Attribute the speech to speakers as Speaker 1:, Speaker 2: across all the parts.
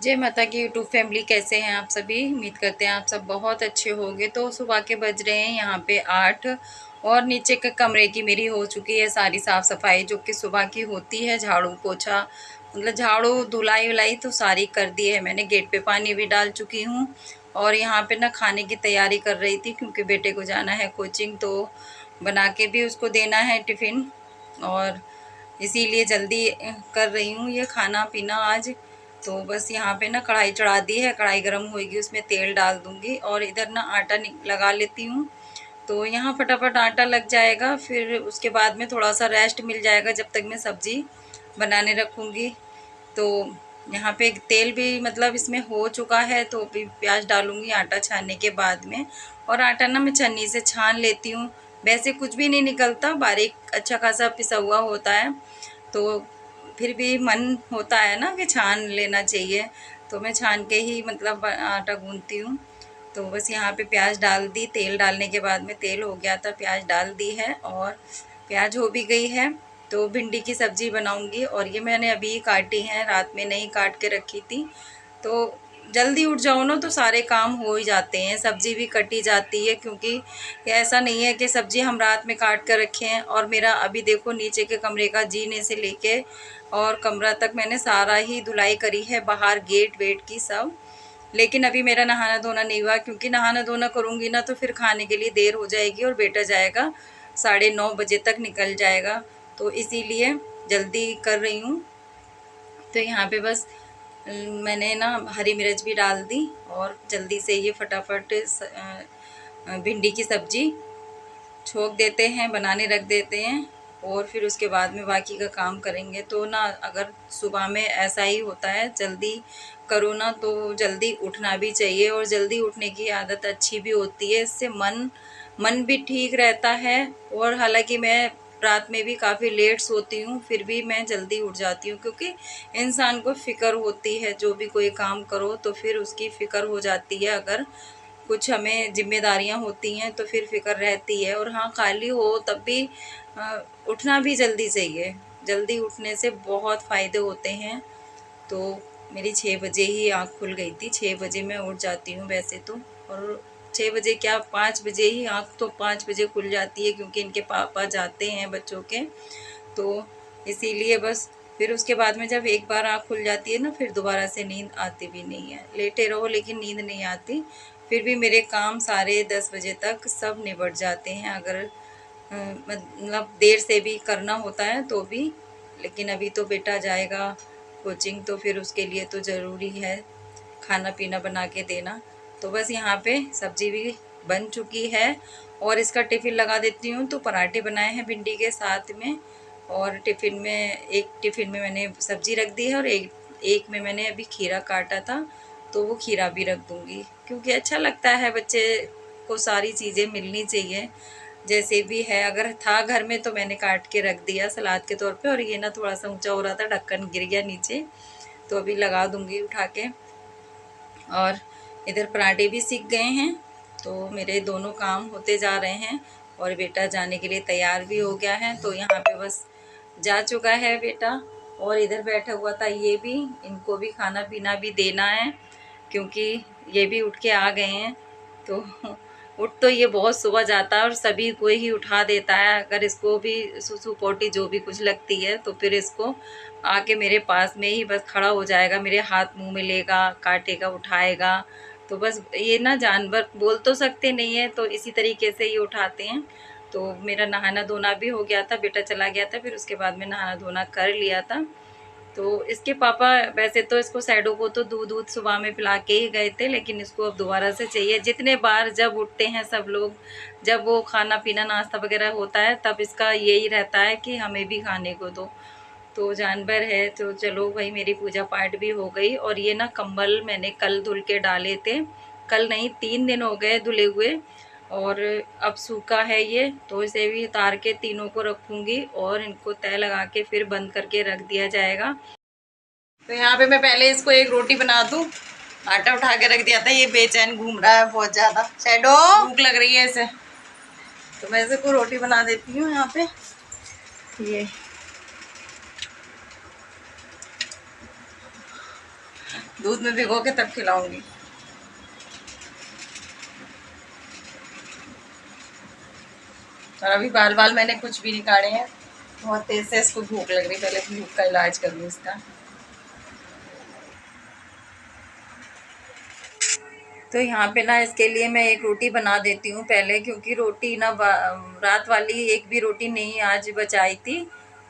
Speaker 1: जय माता की यूट्यूब फैमिली, कैसे हैं आप सभी। उम्मीद करते हैं आप सब बहुत अच्छे होंगे। तो सुबह के बज रहे हैं यहाँ पे 8 और नीचे के कमरे की मेरी हो चुकी है सारी साफ़ सफाई, जो कि सुबह की होती है। झाड़ू पोछा मतलब झाड़ू धुलाई वुलाई तो सारी कर दी है मैंने। गेट पे पानी भी डाल चुकी हूँ और यहाँ पे ना खाने की तैयारी कर रही थी, क्योंकि बेटे को जाना है कोचिंग, तो बना के भी उसको देना है टिफ़िन, और इसीलिए जल्दी कर रही हूँ ये खाना पीना आज। तो बस यहाँ पे ना कढ़ाई चढ़ा दी है, कढ़ाई गर्म होएगी उसमें तेल डाल दूँगी और इधर ना आटा लगा लेती हूँ। तो यहाँ फटाफट आटा लग जाएगा, फिर उसके बाद में थोड़ा सा रेस्ट मिल जाएगा जब तक मैं सब्ज़ी बनाने रखूँगी। तो यहाँ पे तेल भी मतलब इसमें हो चुका है, तो अभी प्याज डालूँगी आटा छानने के बाद में। और आटा ना मैं छन्नी से छान लेती हूँ, वैसे कुछ भी नहीं निकलता, बारीक अच्छा खासा पिसा हुआ होता है। तो फिर भी मन होता है ना कि छान लेना चाहिए, तो मैं छान के ही मतलब आटा गूँथती हूँ। तो बस यहाँ पे प्याज डाल दी, तेल डालने के बाद में तेल हो गया था, प्याज डाल दी है और प्याज हो भी गई है। तो भिंडी की सब्ज़ी बनाऊँगी और ये मैंने अभी काटी है, रात में नहीं काट के रखी थी। तो जल्दी उठ जाओ ना तो सारे काम हो ही जाते हैं, सब्ज़ी भी कटी जाती है, क्योंकि ऐसा नहीं है कि सब्ज़ी हम रात में काट कर रखे हैं। और मेरा अभी देखो नीचे के कमरे का जीने से लेके और कमरा तक मैंने सारा ही धुलाई करी है, बाहर गेट वेट की सब। लेकिन अभी मेरा नहाना धोना नहीं हुआ, क्योंकि नहाना धोना करूँगी ना तो फिर खाने के लिए देर हो जाएगी और बेटा जाएगा 9:30 बजे तक निकल जाएगा, तो इसीलिए जल्दी कर रही हूँ। तो यहाँ पे बस मैंने ना हरी मिर्च भी डाल दी और जल्दी से ये फटाफट भिंडी की सब्ज़ी छोंक देते हैं, बनाने रख देते हैं और फिर उसके बाद में बाकी का काम करेंगे। तो ना अगर सुबह में ऐसा ही होता है, जल्दी करो ना तो जल्दी उठना भी चाहिए, और जल्दी उठने की आदत अच्छी भी होती है, इससे मन भी ठीक रहता है। और हालांकि मैं रात में भी काफ़ी लेट सोती हूँ, फिर भी मैं जल्दी उठ जाती हूँ, क्योंकि इंसान को फ़िक्र होती है, जो भी कोई काम करो तो फिर उसकी फ़िक्र हो जाती है। अगर कुछ हमें जिम्मेदारियां होती हैं तो फिर फ़िक्र रहती है। और हाँ, खाली हो तब भी उठना भी जल्दी चाहिए। जल्दी उठने से बहुत फ़ायदे होते हैं। तो मेरी 6 बजे ही आँख खुल गई थी, 6 बजे मैं उठ जाती हूँ वैसे तो। और 6 बजे क्या, 5 बजे ही आँख तो 5 बजे खुल जाती है, क्योंकि इनके पापा जाते हैं बच्चों के, तो इसीलिए बस फिर उसके बाद में जब एक बार आँख खुल जाती है ना, फिर दोबारा से नींद आती भी नहीं है। लेटे रहो लेकिन नींद नहीं आती। फिर भी मेरे काम सारे 10 बजे तक सब निबट जाते हैं, अगर मतलब देर से भी करना होता है तो भी। लेकिन अभी तो बेटा जाएगा कोचिंग, तो फिर उसके लिए तो ज़रूरी है खाना पीना बना के देना। तो बस यहाँ पे सब्ज़ी भी बन चुकी है और इसका टिफ़िन लगा देती हूँ। तो पराठे बनाए हैं भिंडी के साथ में, और टिफ़िन में, एक टिफ़िन में मैंने सब्ज़ी रख दी है और एक एक में मैंने अभी खीरा काटा था, तो वो खीरा भी रख दूँगी, क्योंकि अच्छा लगता है, बच्चे को सारी चीज़ें मिलनी चाहिए जैसे भी है। अगर था घर में तो मैंने काट के रख दिया सलाद के तौर पे। और ये ना थोड़ा सा ऊंचा हो रहा था, ढक्कन गिर गया नीचे, तो अभी लगा दूँगी उठा के। और इधर पराठे भी सीख गए हैं, तो मेरे दोनों काम होते जा रहे हैं। और बेटा जाने के लिए तैयार भी हो गया है, तो यहाँ पे बस जा चुका है बेटा। और इधर बैठा हुआ था ये भी, इनको भी खाना पीना भी देना है, क्योंकि ये भी उठ के आ गए हैं। तो उठ तो ये बहुत सुबह जाता है और सभी को ही उठा देता है। अगर इसको भी सुसु पोटी जो भी कुछ लगती है तो फिर इसको आके मेरे पास में ही बस खड़ा हो जाएगा, मेरे हाथ मुंह में लेगा, काटेगा, उठाएगा। तो बस ये ना जानवर बोल तो सकते नहीं है, तो इसी तरीके से ये उठाते हैं। तो मेरा नहाना धोना भी हो गया था, बेटा चला गया था, फिर उसके बाद में नहाना धोना कर लिया था। तो इसके पापा वैसे तो इसको सैडो को तो दूध दूध सुबह में पिला के ही गए थे, लेकिन इसको अब दोबारा से चाहिए। जितने बार जब उठते हैं सब लोग, जब वो खाना पीना नाश्ता वगैरह होता है, तब इसका यही रहता है कि हमें भी खाने को दो। तो जानवर है तो चलो भाई, मेरी पूजा पाठ भी हो गई। और ये ना कंबल मैंने कल धुल के डाले थे, कल नहीं 3 दिन हो गए धुले हुए, और अब सूखा है ये, तो इसे भी उतार के तीनों को रखूँगी और इनको तय लगा के फिर बंद करके रख दिया जाएगा। तो यहाँ पे मैं पहले इसको एक रोटी बना दूँ। आटा उठा के रख दिया था, ये बेचैन घूम रहा है बहुत ज़्यादा, शैडो भूख लग रही है इसे, तो मैं इसे को रोटी बना देती हूँ यहाँ पे। ये दूध में भिगो के तब खिलाऊंगी। और अभी बाल बाल मैंने कुछ भी नहीं काटे हैं, बहुत तेज से इसको भूख लग रही, पहले भूख का इलाज कर लूँ इसका। तो यहाँ पे ना इसके लिए मैं एक रोटी बना देती हूँ पहले, क्योंकि रोटी ना रात वाली एक भी रोटी नहीं आज बचाई थी।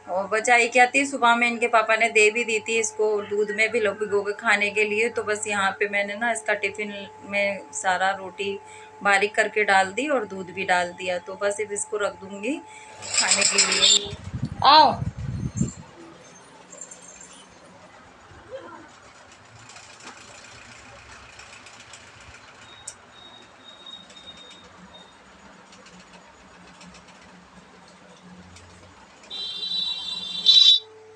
Speaker 1: और बचाई क्या थी, सुबह में इनके पापा ने दे भी दी थी इसको दूध में भी भिगो के खाने के लिए। तो बस यहाँ पे मैंने ना इसका टिफ़िन में सारा रोटी बारीक करके डाल दी और दूध भी डाल दिया। तो बस अब इसको रख दूँगी खाने के लिए। आओ।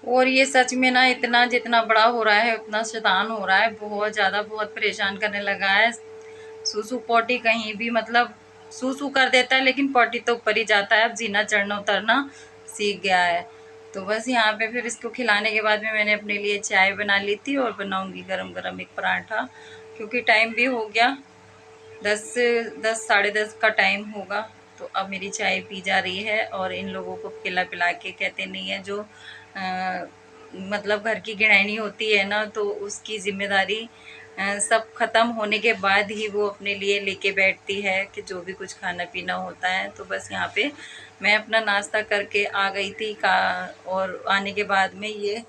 Speaker 1: और ये सच में ना इतना जितना बड़ा हो रहा है उतना शैतान हो रहा है, बहुत ज़्यादा, बहुत परेशान करने लगा है। सूसू पॉटी कहीं भी, मतलब सूसू कर देता है लेकिन पॉटी तो ऊपर ही जाता है। अब जीना चढ़ना उतरना सीख गया है। तो बस यहाँ पे फिर इसको खिलाने के बाद में मैंने अपने लिए चाय बना ली थी और बनाऊंगी गरम गरम एक पराठा, क्योंकि टाइम भी हो गया 10 साढ़े 10 का टाइम होगा। तो अब मेरी चाय पी जा रही है और इन लोगों को खिला पिला के, कहते नहीं है जो मतलब घर की गृहिणी होती है ना, तो उसकी जिम्मेदारी सब ख़त्म होने के बाद ही वो अपने लिए लेके बैठती है कि जो भी कुछ खाना पीना होता है। तो बस यहाँ पे मैं अपना नाश्ता करके आ गई थी और आने के बाद में ये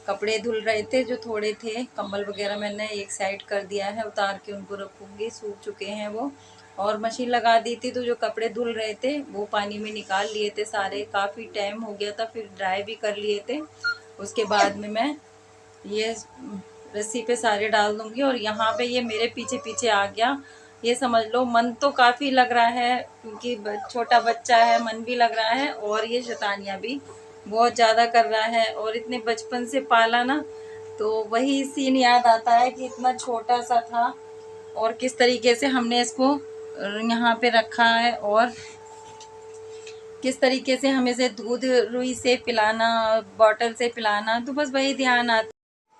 Speaker 1: कपड़े धुल रहे थे, जो थोड़े थे कंबल वगैरह मैंने एक साइड कर दिया है, उतार के उनको रखूँगी, सूख चुके हैं वो। और मशीन लगा दी थी तो जो कपड़े धुल रहे थे वो पानी में निकाल लिए थे सारे, काफ़ी टाइम हो गया था, फिर ड्राई भी कर लिए थे। उसके बाद में मैं ये रस्सी पे सारे डाल दूँगी। और यहाँ पे ये मेरे पीछे पीछे आ गया, ये समझ लो मन तो काफ़ी लग रहा है क्योंकि छोटा बच्चा है, मन भी लग रहा है और ये शैतानियाँ भी बहुत ज़्यादा कर रहा है। और इतने बचपन से पाला ना, तो वही सीन याद आता है कि इतना छोटा सा था और किस तरीके से हमने इसको यहाँ पे रखा है और किस तरीके से हमें से दूध रुई से पिलाना, बॉटल से पिलाना, तो बस वही ध्यान आता।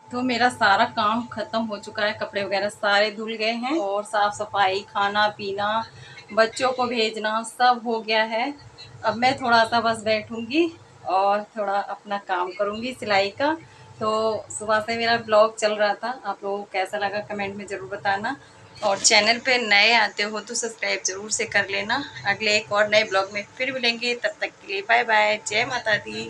Speaker 1: तो मेरा सारा काम ख़त्म हो चुका है, कपड़े वगैरह सारे धुल गए हैं और साफ़ सफाई, खाना पीना, बच्चों को भेजना सब हो गया है। अब मैं थोड़ा सा बस बैठूंगी और थोड़ा अपना काम करूंगी सिलाई का। तो सुबह से मेरा ब्लॉग चल रहा था, आप लोगों को कैसा लगा कमेंट में ज़रूर बताना। और चैनल पे नए आते हो तो सब्सक्राइब ज़रूर से कर लेना। अगले एक और नए ब्लॉग में फिर मिलेंगे, तब तक के लिए बाय बाय, जय माता दी।